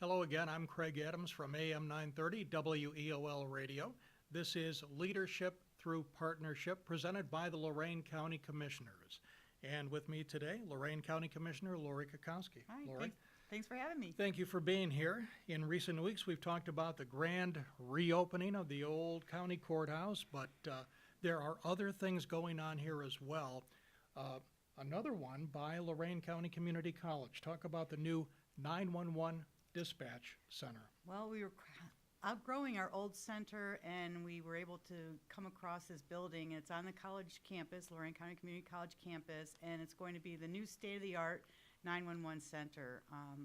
Hello again, I'm Craig Adams from AM 930 WEOL Radio. This is Leadership Through Partnership presented by the Lorain County Commissioners. And with me today, Lorain County Commissioner Lori Kukowski. Hi, Lori. thanks for having me. Thank you for being here. In recent weeks, we've talked about the grand reopening of the old county courthouse, but there are other things going on here as well. Another one by Lorain County Community College. Talk about the new 911 Dispatch Center. Well, we were outgrowing our old center, and we were able to come across this building. It's on the college campus, Lorain County Community College campus, and it's going to be the new state-of-the-art 911 center.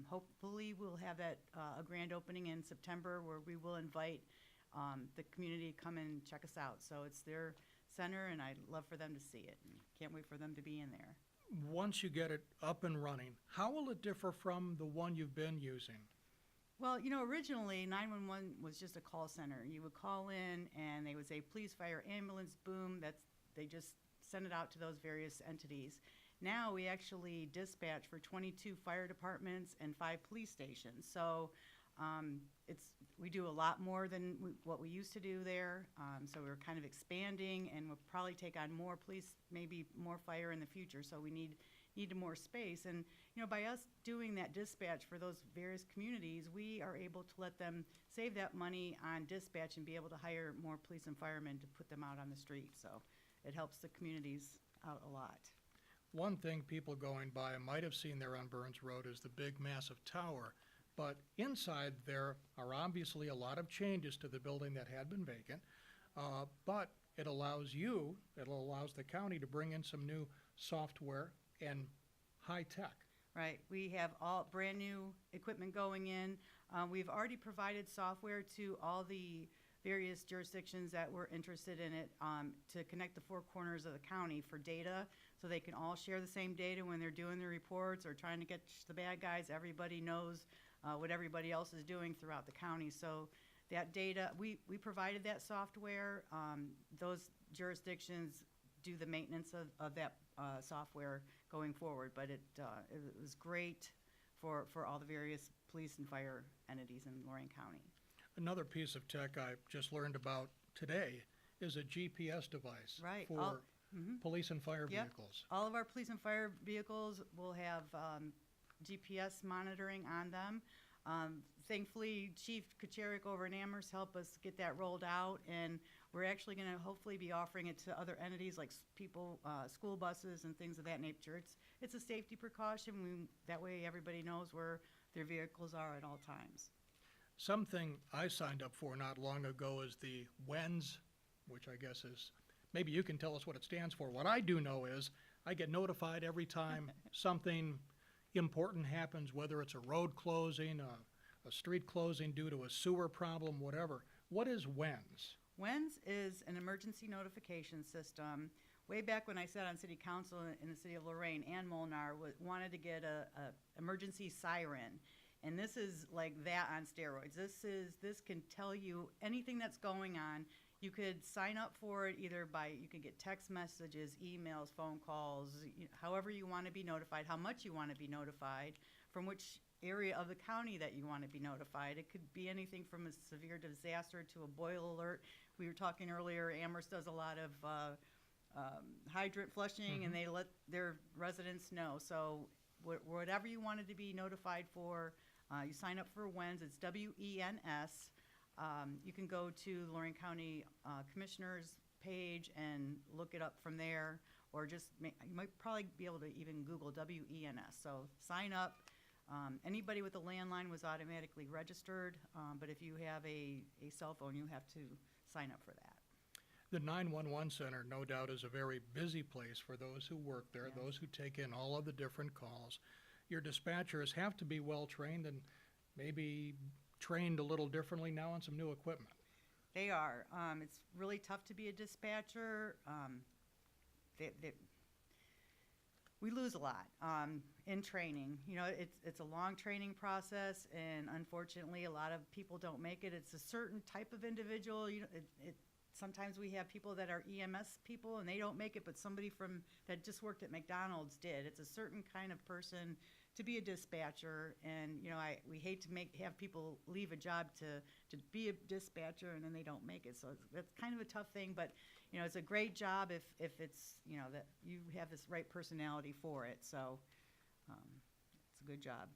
Hopefully, we'll have that a grand opening in September where we will invite the community to come and check us out. So it's their center, and I'd love for them to see it. And can't wait for them to be in there. Once you get it up and running, how will it differ from the one you've been using? Well, originally 911 was just a call center. You would call in and they would say, police, fire, ambulance, boom. They just send it out to those various entities. Now we actually dispatch for 22 fire departments and 5 police stations. So we do a lot more than what we used to do there. So we're kind of expanding, and we'll probably take on more police, maybe more fire in the future. So we need more space. And by us doing that dispatch for those various communities, we are able to let them save that money on dispatch and be able to hire more police and firemen to put them out on the street. So it helps the communities out a lot. One thing people going by might have seen there on Burns Road is the big massive tower, but inside there are obviously a lot of changes to the building that had been vacant, but it allows the county to bring in some new software and high tech. Right. We have all brand new equipment going in. We've already provided software to all the various jurisdictions that were interested in it to connect the 4 corners of the county for data, so they can all share the same data when they're doing their reports or trying to catch the bad guys. Everybody knows what everybody else is doing throughout the county. So that data, we provided that software. Those jurisdictions do the maintenance of that software going forward, but it was great for all the various police and fire entities in Lorain County. Another piece of tech I just learned about today is a GPS device for police and fire vehicles. All of our police and fire vehicles will have GPS monitoring on them. Thankfully, Chief Kucherik over in Amherst helped us get that rolled out, and we're actually going to hopefully be offering it to other entities like school buses and things of that nature. It's a safety precaution. That way everybody knows where their vehicles are at all times. Something I signed up for not long ago is the WENS, which I guess is, maybe you can tell us what it stands for. What I do know is I get notified every time something important happens, whether it's a road closing, a street closing due to a sewer problem, whatever. What is WENS? WENS is an emergency notification system. Way back when I sat on city council in the city of Lorain, Ann Molnar wanted to get a emergency siren. And this is like that on steroids. This can tell you anything that's going on. You could sign up for it either you could get text messages, emails, phone calls, however you want to be notified, how much you want to be notified, from which area of the county that you want to be notified. It could be anything from a severe disaster to a boil alert. We were talking earlier, Amherst does a lot of hydrant flushing, and they let their residents know. So whatever you wanted to be notified for, you sign up for WENS. It's WENS. You can go to the Lorain County Commissioners page and look it up from there, or just you might probably be able to even Google WENS. So sign up. Anybody with a landline was automatically registered, but if you have a cell phone, you have to sign up for that. The 911 center, no doubt, is a very busy place for those who work there, Yes. those who take in all of the different calls. Your dispatchers have to be well trained and maybe trained a little differently now on some new equipment. They are. It's really tough to be a dispatcher. We lose a lot in training. It's a long training process, and unfortunately, a lot of people don't make it. It's a certain type of individual. Sometimes we have people that are EMS people, and they don't make it, but somebody that just worked at McDonald's did. It's a certain kind of person to be a dispatcher, and, you know, we hate to have people leave a job to be a dispatcher and then they don't make it, so that's kind of a tough thing, but, you know, it's a great job if it's, you know, that you have this right personality for it, so, it's a good job.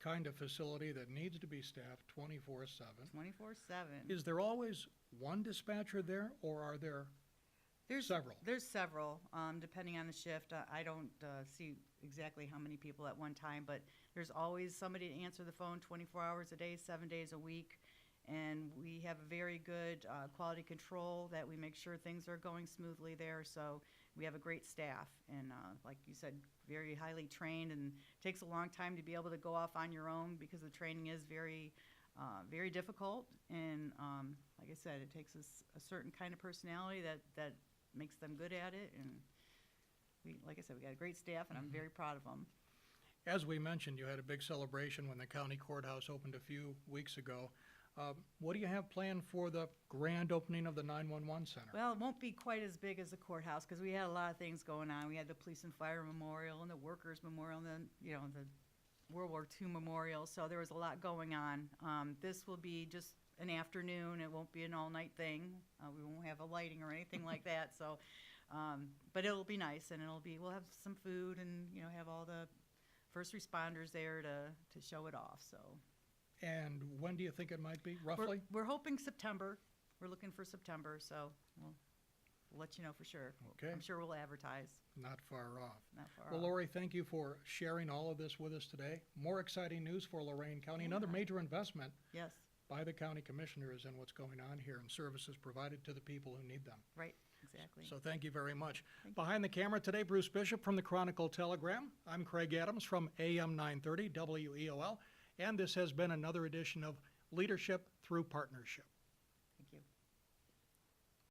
Kind of facility that needs to be staffed 24/7. 24/7. Is there always one dispatcher there, or are there several? There's several, depending on the shift. I don't see exactly how many people at one time, but there's always somebody to answer the phone 24 hours a day, 7 days a week. And we have a very good quality control that we make sure things are going smoothly there. So we have a great staff, and like you said, very highly trained, and it takes a long time to be able to go off on your own because the training is very difficult. And like I said, it takes a certain kind of personality that makes them good at it. And like I said, we got a great staff, and I'm very proud of them. As we mentioned, you had a big celebration when the county courthouse opened a few weeks ago. What do you have planned for the grand opening of the 911 center? Well, it won't be quite as big as the courthouse because we had a lot of things going on. We had the police and fire memorial and the workers memorial and then, you know, the World War II memorial. So there was a lot going on. This will be just an afternoon. It won't be an all-night thing. We won't have a lighting or anything like that. So, but it'll be nice, and we'll have some food and, you know, have all the first responders there to show it off. So. And when do you think it might be, roughly? We're hoping September. We're looking for September, so we'll let you know for sure. Okay. I'm sure we'll advertise. Not far off. Not far Well, off. Lori, thank you for sharing all of this with us today. More exciting news for Lorain County, another Yeah. major investment Yes, by the county commissioners in what's going on here and services provided to the people who need them. right, exactly. So thank you very much. Thank you. Behind the camera today, Bruce Bishop from the Chronicle Telegram. I'm Craig Adams from AM 930 WEOL, and this has been another edition of Leadership Through Partnership.